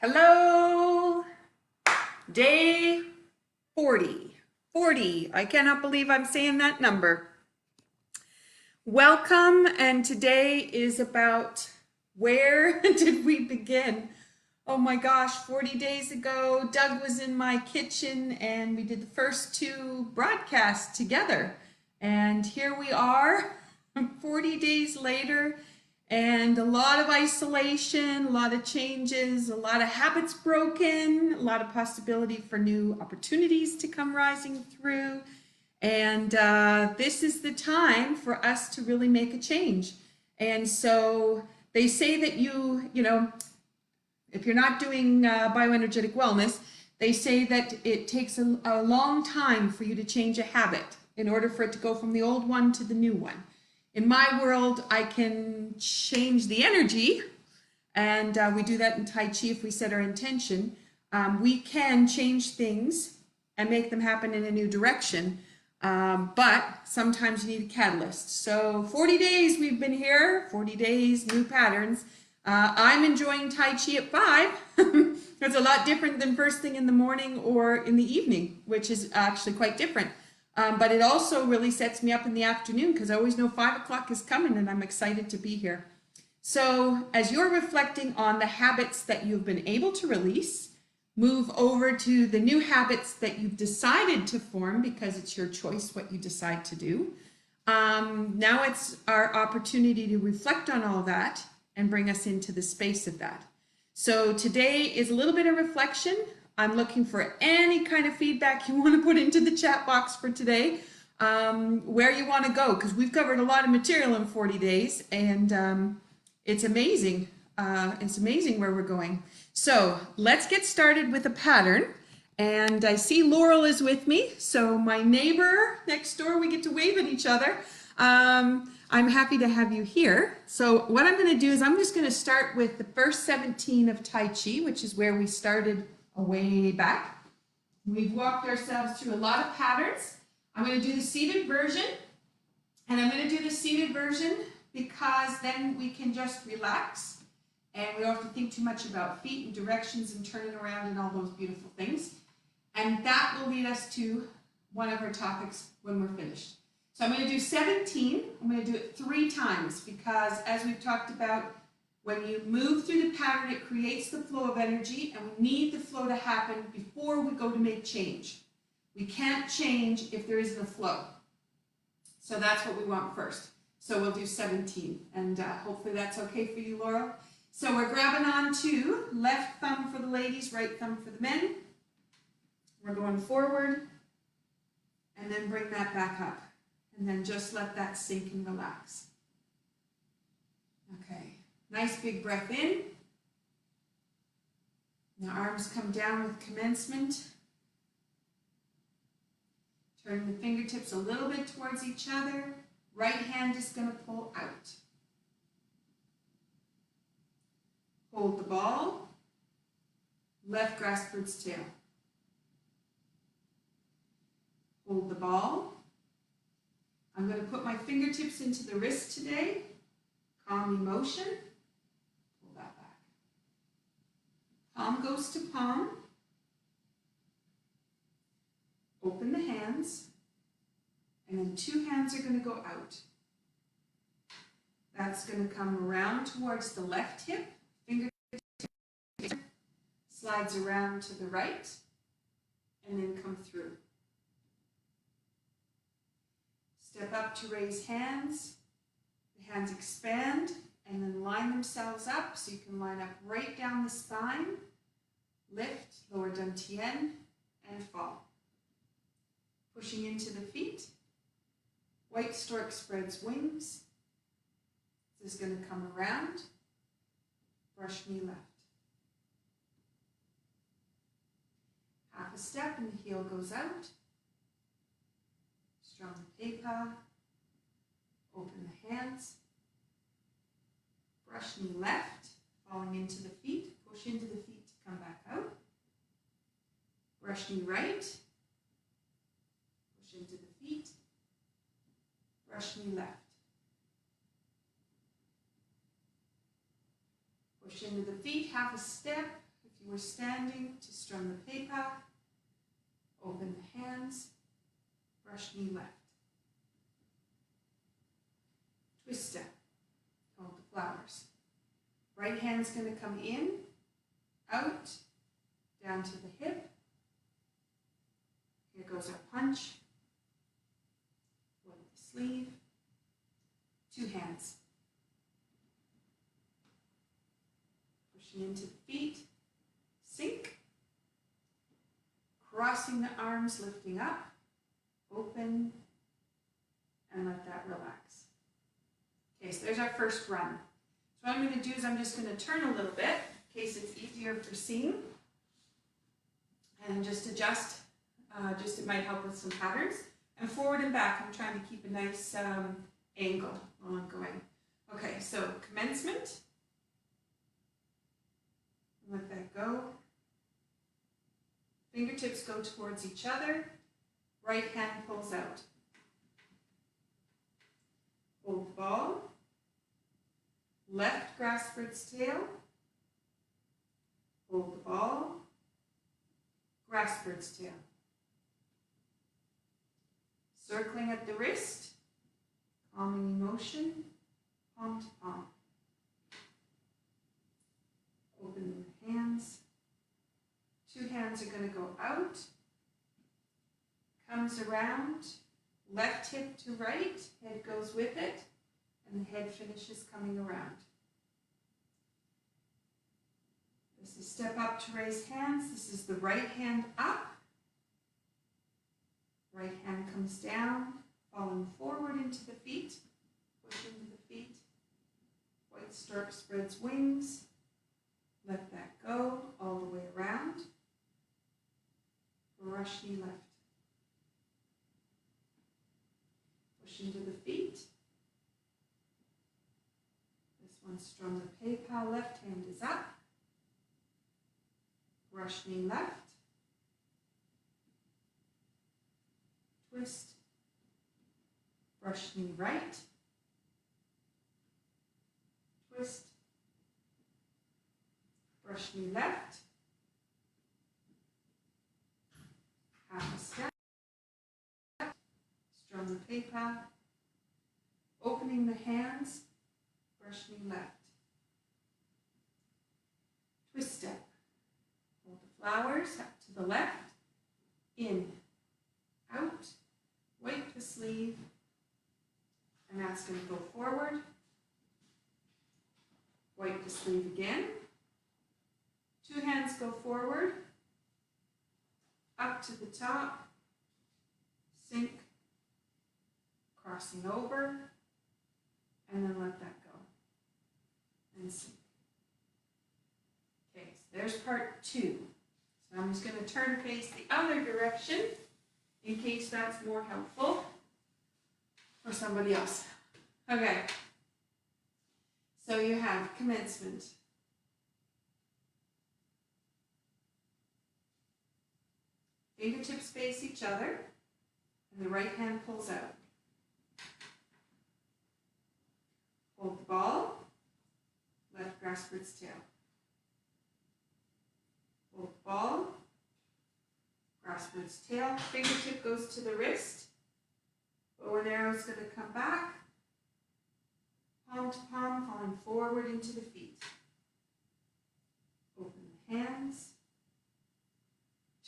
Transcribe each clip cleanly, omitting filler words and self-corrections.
Hello, day 40. 40. I cannot believe I'm saying that number. Welcome, and today is about where did we begin? Oh my gosh, 40 days ago, Doug was in my kitchen and we did the first two broadcasts together. And here we are, 40 days later, and a lot of isolation, a lot of changes, a lot of habits broken, a lot of possibility for new opportunities to come rising through. And this is the time for us to really make a change. And so they say that if you're not doing bioenergetic wellness, they say that it takes a long time for you to change a habit in order for it to go from the old one to the new one. In my world, I can change the energy, and we do that in Tai Chi if we set our intention. We can change things and make them happen in a new direction, but sometimes you need a catalyst. So 40 days we've been here, 40 days, new patterns. I'm enjoying Tai Chi at 5. It's a lot different than first thing in the morning or in the evening, which is actually quite different. But it also really sets me up in the afternoon because I always know 5 o'clock is coming and I'm excited to be here. So as you're reflecting on the habits that you've been able to release, move over to the new habits that you've decided to form because it's your choice what you decide to do. Now it's our opportunity to reflect on all that and bring us into the space of that. So today is a little bit of reflection. I'm looking for any kind of feedback you want to put into the chat box for today, where you want to go, because we've covered a lot of material in 40 days, and it's amazing. It's amazing where we're going. So let's get started with a pattern. And I see Laurel is with me. So my neighbor next door, we get to wave at each other. I'm happy to have you here. So what I'm going to do is I'm just going to start with the first 17 of Tai Chi, which is where we started way back. We've walked ourselves through a lot of patterns. I'm going to do the seated version, and I'm going to do the seated version because then we can just relax and we don't have to think too much about feet and directions and turning around and all those beautiful things. And that will lead us to one of our topics when we're finished. So I'm going to do 17. I'm going to do it 3 times because, as we've talked about, when you move through the pattern, it creates the flow of energy, and we need the flow to happen before we go to make change. We can't change if there isn't a flow. So that's what we want first. So we'll do 17, and hopefully that's okay for you, Laurel. So we're grabbing on to left thumb for the ladies, right thumb for the men. We're going forward, and then bring that back up, and then just let that sink and relax. Okay. Nice big breath in. Now arms come down with commencement. Turn the fingertips a little bit towards each other. Right hand is going to pull out. Hold the ball. Left grasp for its tail. Hold the ball. I'm going to put my fingertips into the wrist today. Calm emotion. Palm goes to palm. Open the hands. And then 2 hands are going to go out. That's going to come around towards the left hip. Fingertips slides around to the right. And then come through. Step up to raise hands. The hands expand and then line themselves up so you can line up right down the spine. Lift, lower dantian, and fall. Pushing into the feet. White stork spreads wings. This is going to come around. Brush knee left. Half a step and the heel goes out. Strong pepa. Open the hands. Brush knee left, falling into the feet. Push into the feet to come back out. Brush knee right. Push into the feet. Brush knee left. Push into the feet, half a step. If If you were standing, to strum the paper, open the hands, brush knee left. Twist step, hold the flowers. Right hand's going to come in, out, down to the hip. Here goes our punch. One with the sleeve. Two hands. Pushing into the feet. Sink. Crossing the arms, lifting up. Open. And let that relax. Okay, so there's our first run. So what I'm going to do is I'm just going to turn a little bit in case it's easier for seeing. And just adjust. It might help with some patterns. And forward and back, I'm trying to keep a nice angle while I'm going. Okay, so commencement. Let that go. Fingertips go towards each other. Right hand pulls out. Hold the ball. Left grasp for its tail. Hold the ball. Grasp for its tail. Circling at the wrist. Calming emotion. Palm to palm. Open the hands. Two hands are going to go out. Comes around. Left hip to right. Head goes with it. And the head finishes coming around. This is step up to raise hands. This is the right hand up. Right hand comes down, falling forward into the feet. Push into the feet. White stork spreads wings. Let that go all the way around. Brush knee left. Push into the feet. This one strum the PayPal, left hand is up. Brush knee left. Twist. Brush knee right. Twist. Brush knee left. Half a step. Strum the PayPal. Opening the hands. Brush knee left. Twist step. Hold the flowers up to the left. In. Out. Wipe the sleeve. And that's going to go forward. Wipe the sleeve again. Two hands go forward. Up to the top. Sink. Crossing over. And then let that go. And sink. Okay, so there's part two. So I'm just going to turn face the other direction in case that's more helpful for somebody else. Okay. So you have commencement. Fingertips face each other, and the right hand pulls out. Hold the ball, left grasp for its tail. Hold the ball, grasp for its tail, fingertip goes to the wrist, bow and arrow is going to come back, palm to palm, falling forward into the feet. Open the hands,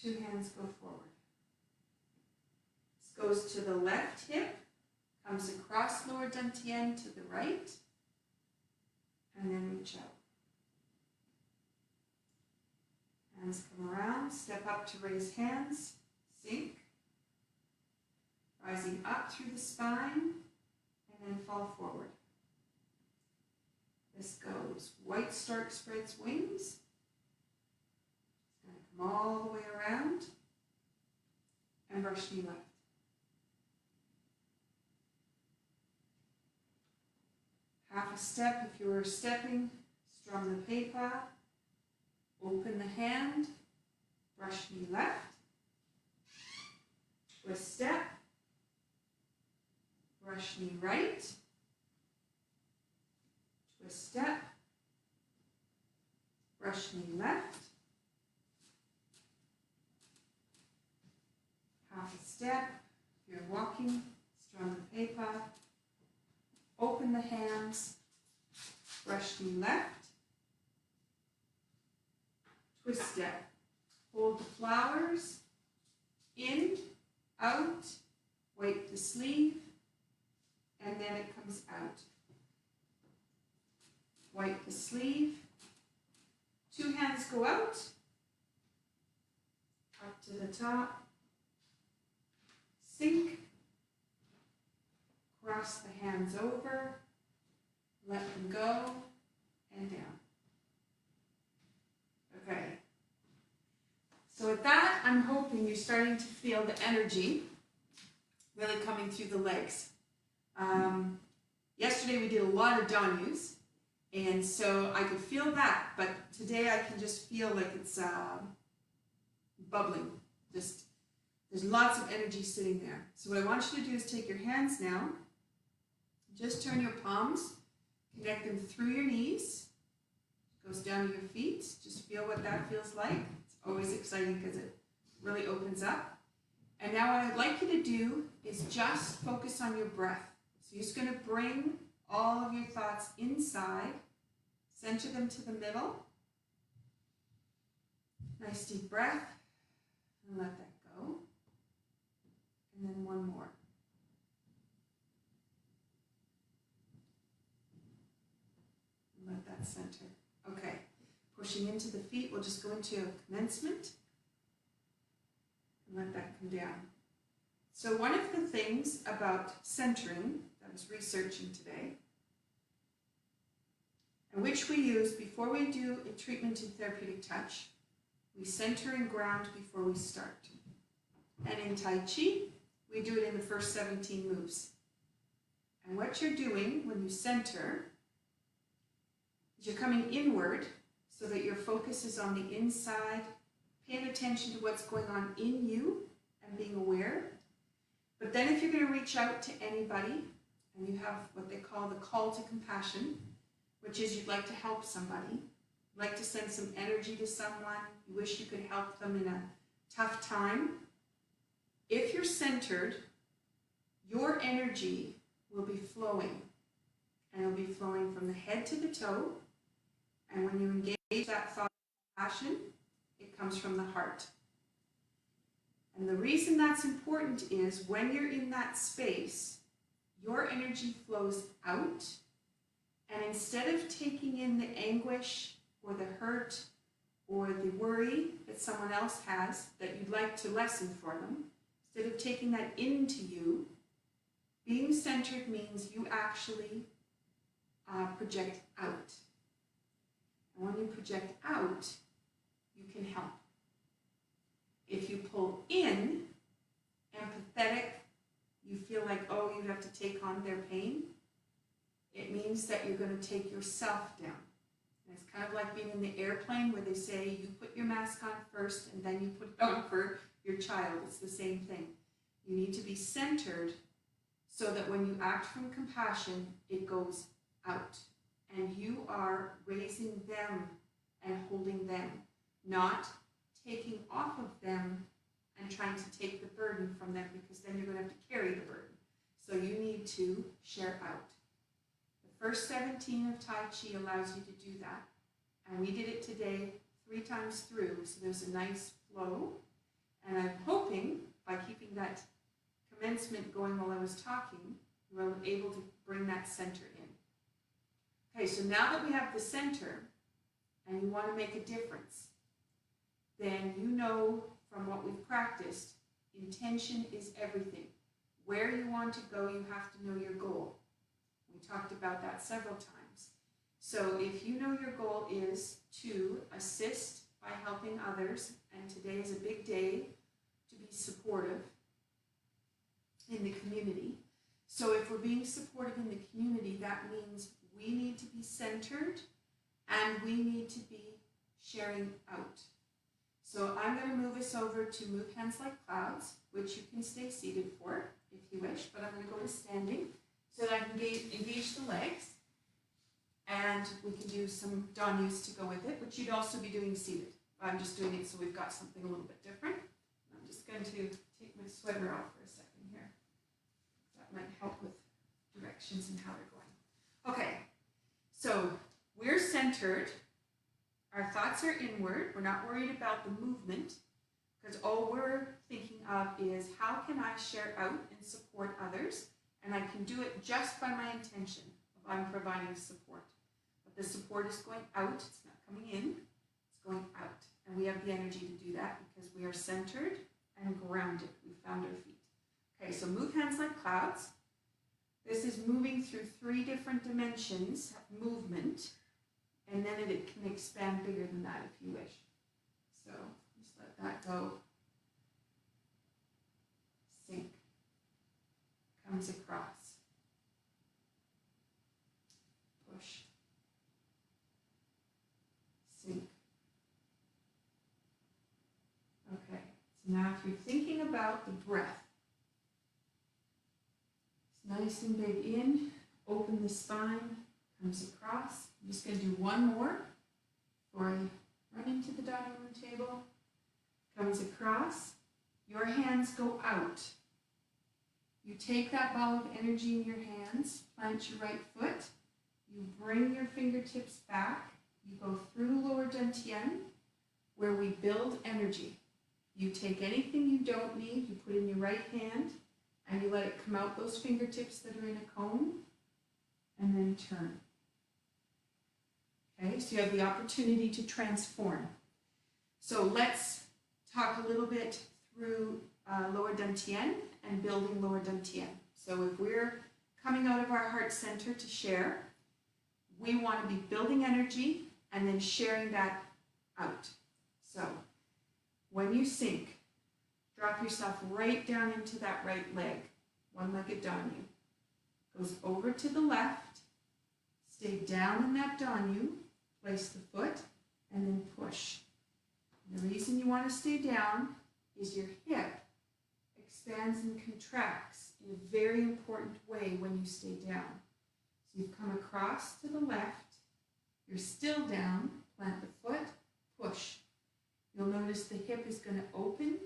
two hands go forward. This goes to the left hip, comes across lower dantian to the right, and then reach out. Hands come around, step up to raise hands, sink, rising up through the spine, and then fall forward. This goes, white stork spreads wings. It's going to come all the way around, and brush knee left. Half a step if you were stepping, strum the paper. Open the hand, brush knee left, twist step, brush knee right, twist step, brush knee left, step. If you're walking, strong the paper. Open the hands. Brush knee left. Twist step. Hold the flowers. In, out. Wipe the sleeve. And then it comes out. Wipe the sleeve. Two hands go out. Up to the top. Sink. Cross the hands over. Let them go. And down. Okay. So with that, I'm hoping you're starting to feel the energy really coming through the legs. Yesterday we did a lot of Danyus, and so I could feel that, but today I can just feel like it's bubbling. Just there's lots of energy sitting there. So what I want you to do is take your hands now, just turn your palms, connect them through your knees, goes down to your feet. Just feel what that feels like. It's always exciting because it really opens up. And now what I'd like you to do is just focus on your breath. So you're just going to bring all of your thoughts inside, center them to the middle. Nice deep breath, and let that go. And then one more. And let that center. Okay, pushing into the feet, we'll just go into a commencement. And let that come down. So one of the things about centering that I was researching today, and which we use before we do a treatment in Therapeutic Touch, we center and ground before we start. And in Tai Chi, we do it in the first 17 moves. And what you're doing when you center is you're coming inward so that your focus is on the inside, paying attention to what's going on in you and being aware. But then if you're going to reach out to anybody, and you have what they call the call to compassion, which is you'd like to help somebody, you'd like to send some energy to someone, you wish you could help them in a tough time. If you're centered, your energy will be flowing. And it'll be flowing from the head to the toe. And when you engage that thought of compassion, it comes from the heart. And the reason that's important is when you're in that space, your energy flows out, and instead of taking in the anguish or the hurt or the worry that someone else has that you'd like to lessen for them, instead of taking that into you, being centered means you actually project out. And when you project out, you can help. If you pull in, empathetic, you feel like, oh, you have to take on their pain, it means that you're going to take yourself down. And it's kind of like being in the airplane where they say you put your mask on first and then you put it on for your child. It's the same thing. You need to be centered so that when you act from compassion, it goes out. And you are raising them and holding them, not taking off of them and trying to take the burden from them, because then you're going to have to carry the burden. So you need to share out. The first 17 of Tai Chi allows you to do that. And we did it today 3 times through, so there's a nice flow. And I'm hoping by keeping that commencement going while I was talking, we were able to bring that center in. Okay, so now that we have the center and you want to make a difference, then you know from what we've practiced, intention is everything. Where you want to go, you have to know your goal. We talked about that several times. So if you know your goal is to assist by helping others, and today is a big day to be supportive in the community. So if we're being supportive in the community, that means we need to be centered and we need to be sharing out. So I'm going to move us over to move hands like clouds, which you can stay seated for if you wish, but I'm going to go to standing so that I can engage the legs. And we can do some Danyus to go with it, which you'd also be doing seated. I'm just doing it so we've got something a little bit different. I'm just going to take my sweater off for a second here. That might help with directions and how they're going. Okay, so we're centered. Our thoughts are inward. We're not worried about the movement because all we're thinking of is how can I share out and support others, and I can do it just by my intention of I'm providing support. But the support is going out. It's not coming in. It's going out. And we have the energy to do that because we are centered and grounded. We found our feet. Okay, so move hands like clouds. This is moving through 3 different dimensions of movement, and then it can expand bigger than that if you wish. So just let that go. Sink. Comes across. Push. Sink. Okay, so now if you're thinking about the breath, it's nice and big in, open the spine, comes across. I'm just going to do one more before I run into the dining room table. Comes across. Your hands go out. You take that ball of energy in your hands, plant your right foot, you bring your fingertips back, you go through lower dantian, where we build energy. You take anything you don't need, you put in your right hand, and you let it come out those fingertips that are in a cone, and then turn. Okay, so you have the opportunity to transform. So let's talk a little bit through lower dantian and building lower dantian. So if we're coming out of our heart center to share, we want to be building energy and then sharing that out. So when you sink, drop yourself right down into that right leg, one-legged danyu. Goes over to the left, stay down in that danyu, place the foot, and then push. And the reason you want to stay down is your hip expands and contracts in a very important way when you stay down. So you've come across to the left, you're still down, plant the foot, push. You'll notice the hip is going to open.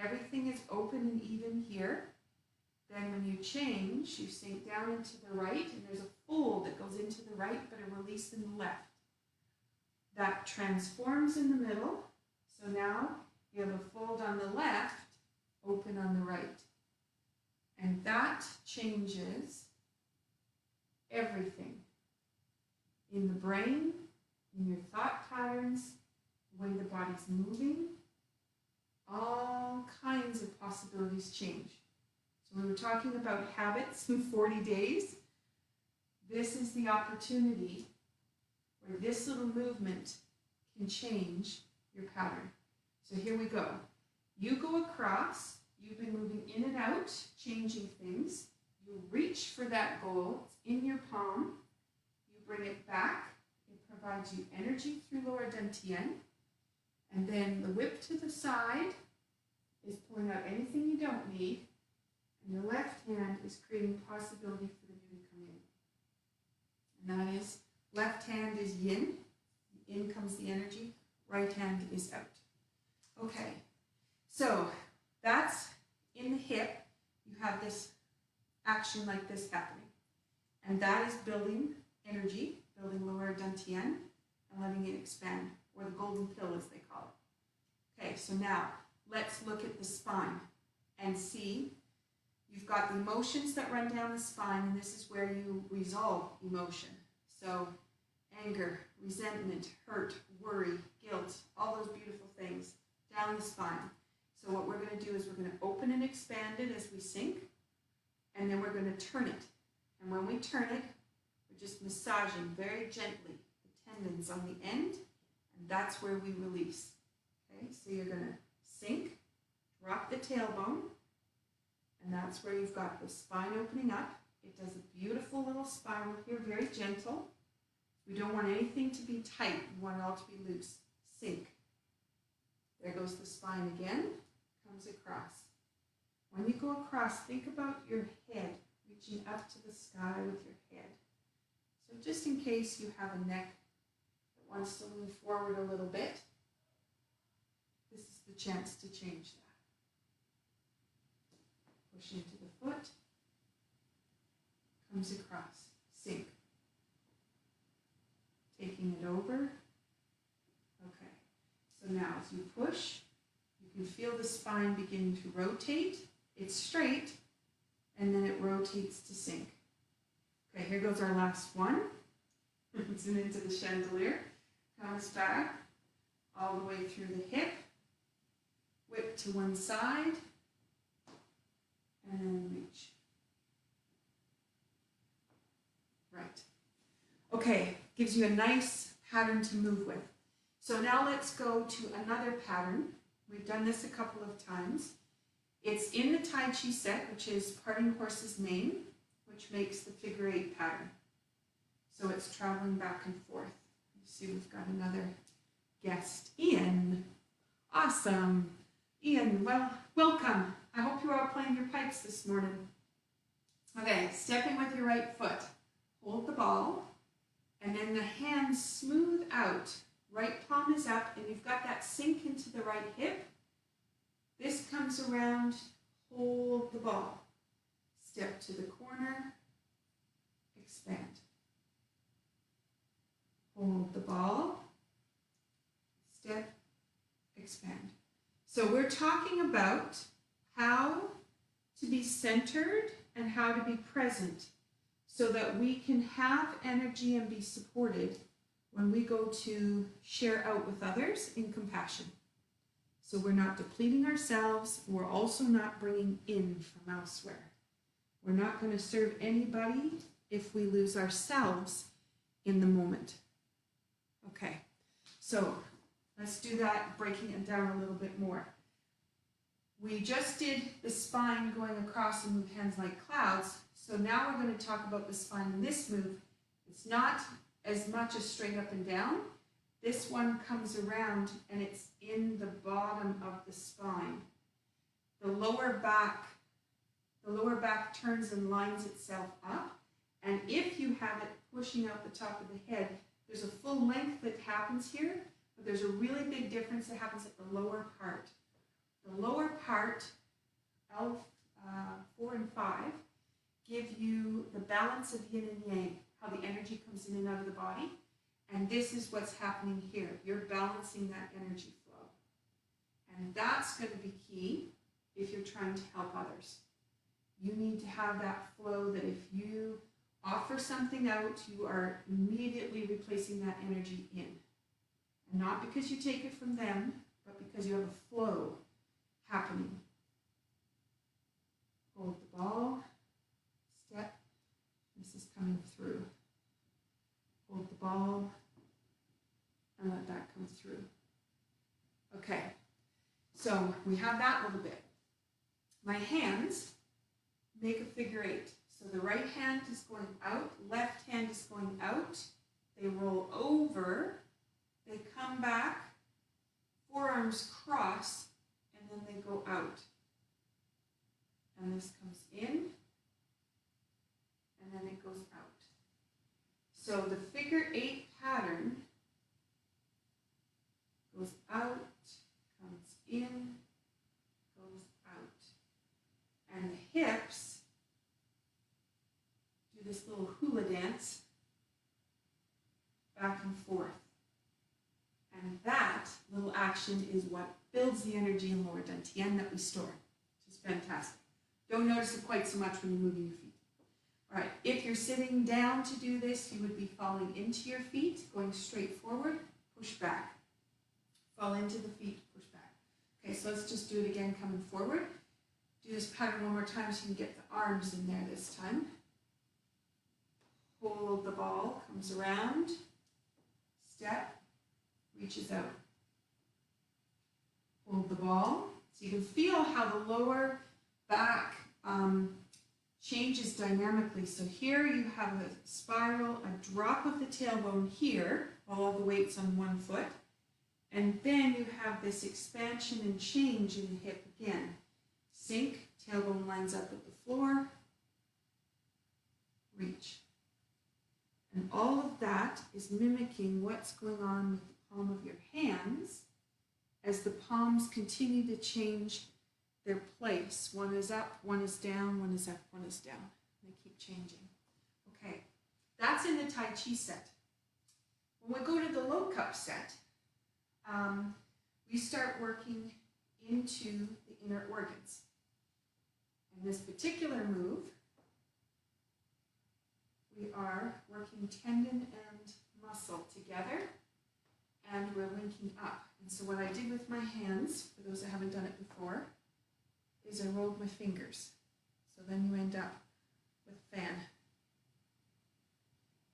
Everything is open and even here. Then when you change, you sink down into the right, and there's a fold that goes into the right, but a release in the left. That transforms in the middle. So now you have a fold on the left, open on the right. And that changes everything in the brain, in your thought patterns, the way the body's moving. All kinds of possibilities change. So we were talking about habits in 40 days. This is the opportunity where this little movement can change your pattern. So here we go. You go across, you've been moving in and out, changing things. You reach for that goal, it's in your palm. You bring it back, it provides you energy through lower dantian. And then the whip to the side is pulling out anything you don't need. And your left hand is creating possibility for the new to come in. And that is, left hand is yin, in comes the energy, right hand is out. Okay, so that's in the hip, you have this action like this happening. And that is building energy, building lower dantian, and letting it expand, or the golden pill as they call it. Okay, so now let's look at the spine and see. You've got the emotions that run down the spine, and this is where you resolve emotion. So anger, resentment, hurt, worry, guilt, all those beautiful things down the spine. So what we're going to do is we're going to open and expand it as we sink, and then we're going to turn it. And when we turn it, we're just massaging very gently the tendons on the end, and that's where we release. Okay, so you're going to sink, drop the tailbone, and that's where you've got the spine opening up. It does a beautiful little spiral here, very gentle. We don't want anything to be tight. We want it all to be loose. Sink. There goes the spine again. Comes across. When you go across, think about your head reaching up to the sky with your head. So just in case you have a neck that wants to lean forward a little bit, this is the chance to change that. push into the foot, comes across, sink. Taking it over. Okay, so now as you push, you can feel the spine beginning to rotate. It's straight, and then it rotates to sink. Okay, here goes our last one. Zoom into the chandelier. Comes back all the way through the hip. Whip to one side, and then reach. Right. Okay, gives you a nice pattern to move with. So now let's go to another pattern. We've done this a couple of times. It's in the Tai Chi set, which is parting horse's mane, which makes the figure 8 pattern. So it's traveling back and forth. You see we've got another guest, Ian. Awesome. Ian, well, welcome. I hope you're all playing your pipes this morning. Okay, stepping with your right foot. Hold the ball, and then the hands smooth out. Right palm is up, and you've got that sink into the right hip. This comes around, hold the ball. Step to the corner, expand. Hold the ball, step, expand. So we're talking about how to be centered and how to be present so that we can have energy and be supported when we go to share out with others in compassion. So we're not depleting ourselves. We're also not bringing in from elsewhere. We're not going to serve anybody if we lose ourselves in the moment. Okay, so let's do that, breaking it down a little bit more. We just did the spine going across and move hands like clouds. So now we're going to talk about the spine in this move. It's not as much as straight up and down. This one comes around and it's in the bottom of the spine. The lower back turns and lines itself up. And if you have it pushing out the top of the head, there's a full length that happens here, but there's a really big difference that happens at the lower part. The lower part, L4 and 5, give you the balance of yin and yang, how the energy comes in and out of the body. And this is what's happening here. You're balancing that energy flow. And that's going to be key if you're trying to help others. You need to have that flow that if you offer something out, you are immediately replacing that energy in. And not because you take it from them, but because you have a flow happening. Hold the ball, step, this is coming through. Hold the ball, and let that come through. Okay, so we have that little bit. My hands make a figure 8. So the right hand is going out, left hand is going out. They roll over, they come back, forearms cross, and then they go out. And this comes in, and then it goes out. So the figure 8 pattern goes out, comes in, goes out. And the hips do this little hula dance back and forth. And that little action is what builds the energy in lower dantian that we store, which is fantastic. Don't notice it quite so much when you're moving your feet. All right, if you're sitting down to do this, you would be falling into your feet, going straight forward, push back. Fall into the feet, push back. Okay, so let's just do it again, coming forward. Do this pattern one more time so you can get the arms in there this time. Hold the ball, comes around, step, reaches out. Hold the ball. So you can feel how the lower back changes dynamically. So here you have a spiral, a drop of the tailbone here, all the weight's on one foot. And then you have this expansion and change in the hip again. Sink, tailbone lines up with the floor, reach. And all of that is mimicking what's going on with the palm of your hands as the palms continue to change their place. One is up, one is down, one is up, one is down. They keep changing. Okay, that's in the Tai Chi set. When we go to the low cup set, we start working into the inner organs. In this particular move, we are working tendon and muscle together, and we're linking up. And so what I did with my hands, for those that haven't done it before, is I rolled my fingers. So then you end up with a fan.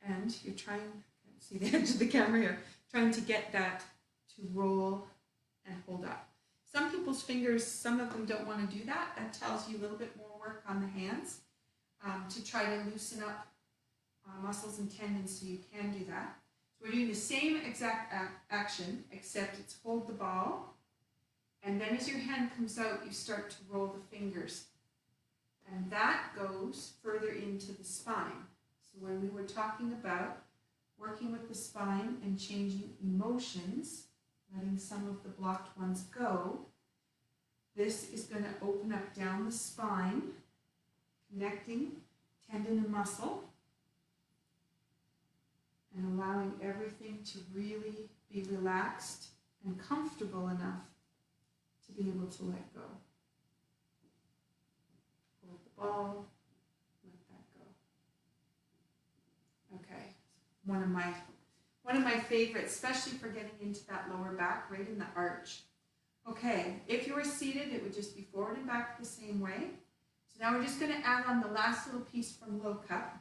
And you're trying, can't see the edge of the camera here, trying to get that to roll and hold up. Some people's fingers, some of them don't want to do that. That tells you a little bit more work on the hands to try to loosen up muscles and tendons, so you can do that. So we're doing the same exact action, except it's hold the ball, and then as your hand comes out, you start to roll the fingers. And that goes further into the spine. So when we were talking about working with the spine and changing emotions, letting some of the blocked ones go, this is going to open up down the spine, connecting tendon and muscle, and allowing everything to really be relaxed and comfortable enough to be able to let go. Hold the ball, let that go. Okay, one of my favorites, especially for getting into that lower back, right in the arch. Okay, if you were seated, it would just be forward and back the same way. So now we're just going to add on the last little piece from low cup.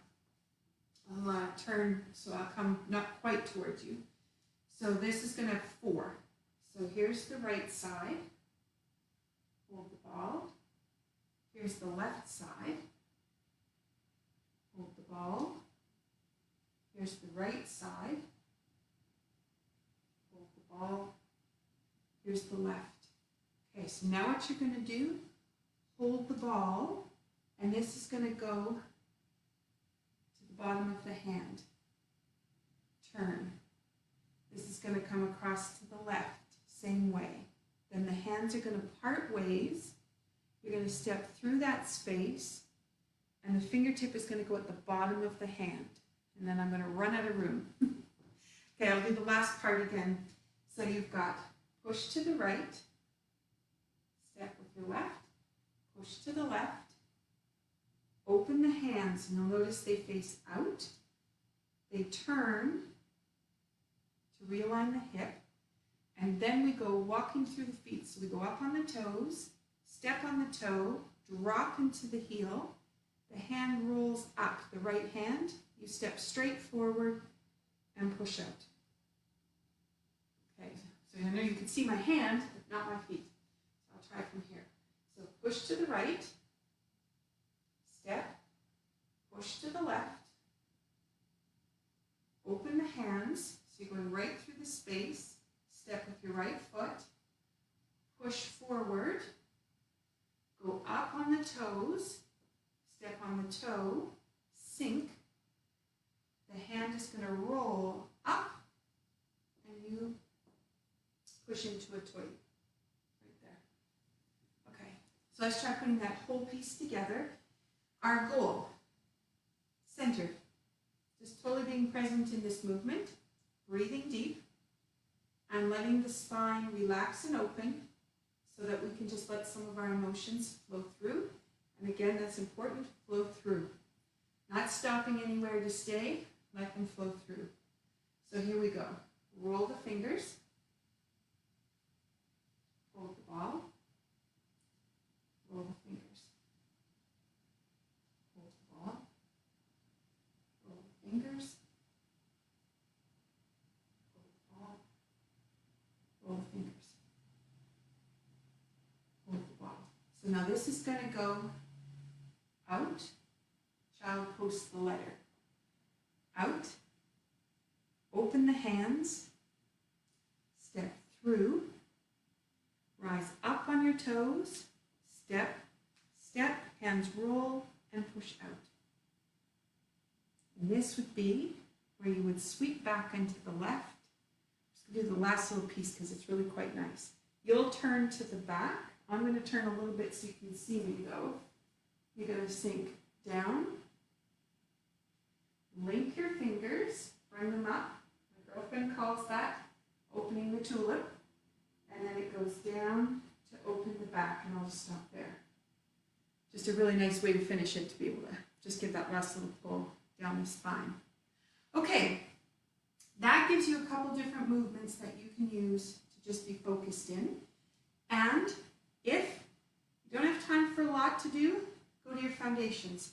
I'll turn so I'll come not quite towards you. So this is going to have 4. So here's the right side. Hold the ball. Here's the left side. Hold the ball. Here's the right side. Hold the ball. Here's the left. Okay, so now what you're going to do, hold the ball, and this is going to go bottom of the hand. Turn. This is going to come across to the left, same way. Then the hands are going to part ways. You're going to step through that space, and the fingertip is going to go at the bottom of the hand. And then I'm going to run out of room. Okay, I'll do the last part again. So you've got push to the right, step with your left, push to the left, open the hands, and you'll notice they face out. They turn to realign the hip, and then we go walking through the feet. So we go up on the toes, step on the toe, drop into the heel, the hand rolls up, the right hand, you step straight forward and push out. Okay, so I know you can see my hand, but not my feet. So I'll try from here. So push to the right, step, push to the left, open the hands, so you're going right through the space, step with your right foot, push forward, go up on the toes, step on the toe, sink, the hand is going to roll up, and you push into a toy, right there. Okay, so let's try putting that whole piece together. Our goal, centered, just totally being present in this movement, breathing deep, and letting the spine relax and open so that we can just let some of our emotions flow through. And again, that's important, flow through. Not stopping anywhere to stay, let them flow through. So here we go. Roll the fingers, hold the ball, roll the fingers. Fingers, hold the ball, roll the fingers, hold the ball. So now this is going to go out, child post the letter, out, open the hands, step through, rise up on your toes, step, step, hands roll, and push out. And this would be where you would sweep back into the left. I'm just going to do the last little piece because it's really quite nice. You'll turn to the back I'm going to turn a little bit so you can see me though. You're going to sink down, link your fingers, bring them up. My girlfriend calls that opening the tulip. And then it goes down to open the back, and I'll just stop there. Just a really nice way to finish it, to be able to just give that last little pull down the spine. Okay, that gives you a couple different movements that you can use to just be focused in. And if you don't have time for a lot to do, go to your foundations.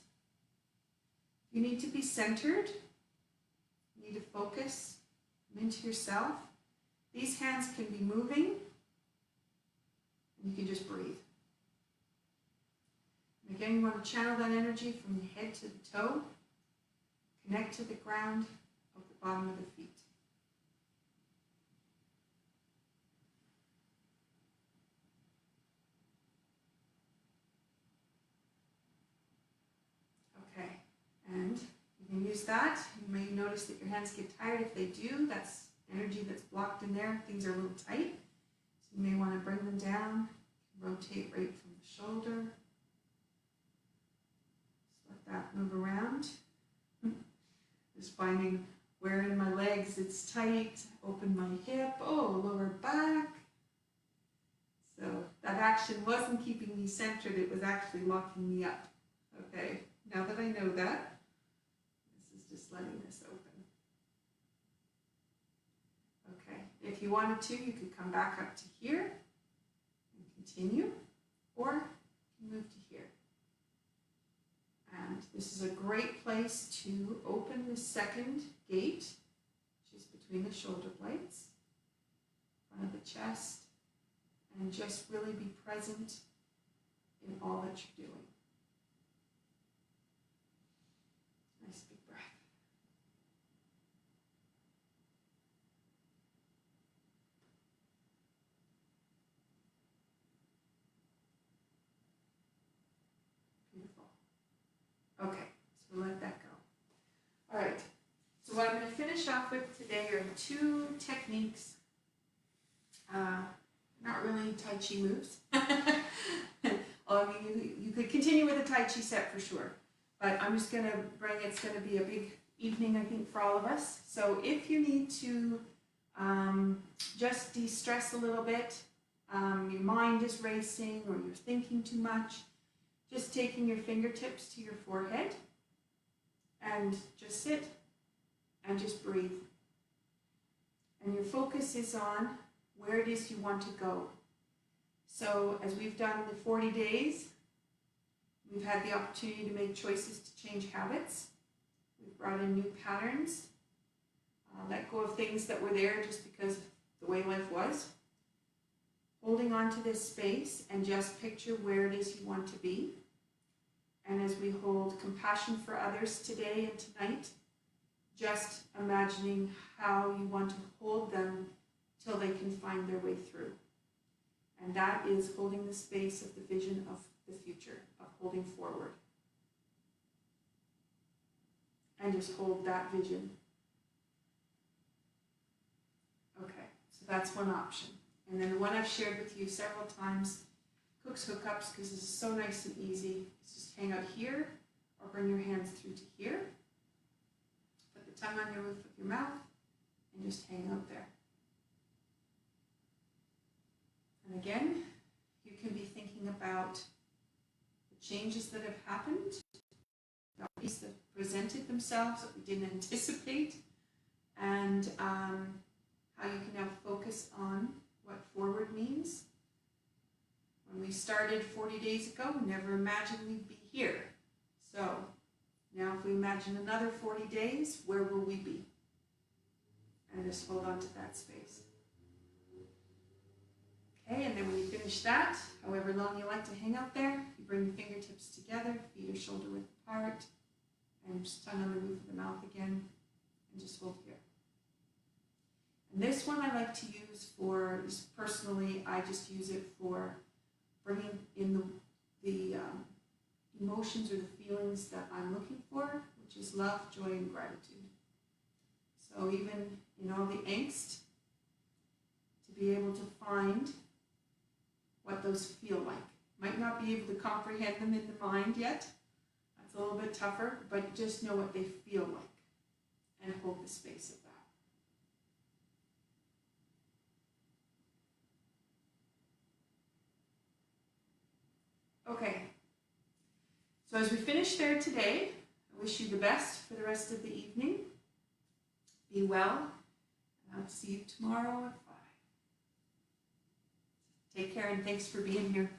You need to be centered. You need to focus into yourself. These hands can be moving, and you can just breathe. And again, you want to channel that energy from the head to the toe, connect to the ground of the bottom of the feet. Okay, and you can use that. You may notice that your hands get tired. If they do, that's energy that's blocked in there. Things are a little tight. So you may want to bring them down, rotate right from the shoulder. Just let that move around. Just finding where in my legs it's tight, open my hip, oh, lower back. So that action wasn't keeping me centered, it was actually locking me up. Okay, now that I know that, this is just letting this open. Okay, if you wanted to, you could come back up to here and continue, or move to here. And this is a great place to open the second gate, which is between the shoulder blades, front of the chest, and just really be present in all that you're doing. Nice big breath. Beautiful. Okay, so we'll let that go. All right, so what I'm going to finish off with today are two techniques. Not really Tai Chi moves. I mean, you could continue with a Tai Chi set for sure, but I'm just going to bring, it's going to be a big evening, I think, for all of us. So if you need to just de-stress a little bit, your mind is racing or you're thinking too much, just taking your fingertips to your forehead and just sit and just breathe. And your focus is on where it is you want to go. So as we've done the 40 days, we've had the opportunity to make choices to change habits. We've brought in new patterns, let go of things that were there just because of the way life was. Holding on to this space and just picture where it is you want to be. And as we hold compassion for others today and tonight, just imagining how you want to hold them till they can find their way through. And that is holding the space of the vision of the future, of holding forward. And just hold that vision. Okay, so that's one option. And then the one I've shared with you several times, Cook's Hookups, because this is so nice and easy. It's just hang out here or bring your hands through to here. Put the tongue on your roof of your mouth and just hang out there. And again, you can be thinking about the changes that have happened, the opportunities that presented themselves that we didn't anticipate, and how you can now focus on what forward means. When we started 40 days ago, we never imagined we'd be here. So now if we imagine another 40 days, where will we be? And just hold on to that space. Okay, and then when you finish that, however long you like to hang out there, you bring your fingertips together, feet are shoulder width apart, and just tongue on the roof of the mouth again, and just hold here. And this one I like to use for, personally, I just use it for bringing in the emotions or the feelings that I'm looking for, which is love, joy, and gratitude. So even in all the angst, to be able to find what those feel like. Might not be able to comprehend them in the mind yet. That's a little bit tougher, but just know what they feel like and hold the space of that. Okay, so as we finish there today, I wish you the best for the rest of the evening. Be well, and I'll see you tomorrow at 5. Take care, and thanks for being here.